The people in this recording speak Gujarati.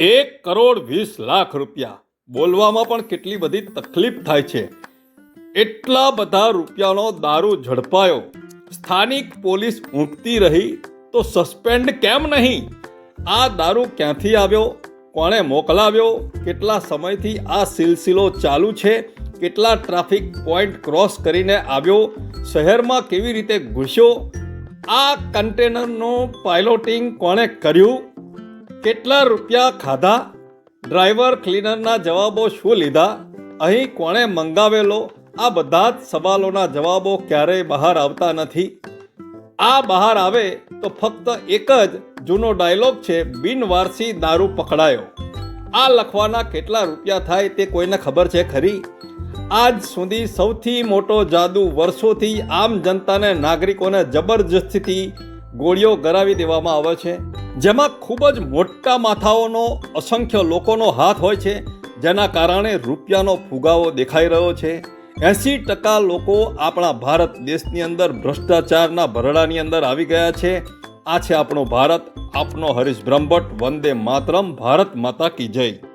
1,20,00,000 રૂપિયા બોલવામાં પણ કેટલી બધી તકલીફ થાય છે. એટલા બધા રૂપિયાનો દારૂ ઝડપાયો. સ્થાનિક પોલીસ ઊંઘતી રહી તો સસ્પેન્ડ કેમ નહીં? આ દારૂ ક્યાંથી આવ્યો? કોણે મોકલાવ્યો? કેટલા સમયથી આ સિલસિલો ચાલુ છે? કેટલા ટ્રાફિક પોઈન્ટ ક્રોસ કરીને આવ્યો? શહેરમાં કેવી રીતે ઘૂસ્યો? આ કન્ટેનરનું પાઇલોટિંગ કોણે કર્યું? કેટલા રૂપિયા ખાધા? ડ્રાઈવર ક્લીનરના જવાબો શું લીધા? અહીં કોણે મંગાવેલો? આ બધા જ સવાલોના જવાબો ક્યારેય બહાર આવતા નથી. આ બહાર આવે તો ફક્ત એક જ જૂનો ડાયલોગ છે, બિનવારસી દારૂ પકડાયો. આ લખવાના કેટલા રૂપિયા થાય તે કોઈને ખબર છે ખરી? આજ સુધી સૌથી મોટો જાદુ વર્ષોથી આમ જનતાને, નાગરિકોને જબરજસ્તીથી ગોળીઓ ગરાવી દેવામાં આવે છે, જેમાં ખૂબ જ મોટા માથાઓનો અસંખ્ય લોકોનો હાથ હોય છે, જેના કારણે રૂપિયાનો ફુગાવો દેખાઈ રહ્યો છે. 80% લોકો આપણા ભારત દેશની અંદર ભ્રષ્ટાચારના ભરડાની અંદર આવી ગયા છે. આ છે આપણો ભારત. આપનો હરીશ બ્રહ્મભટ્ટ. વંદે માતરમ. ભારત માતા કી જય.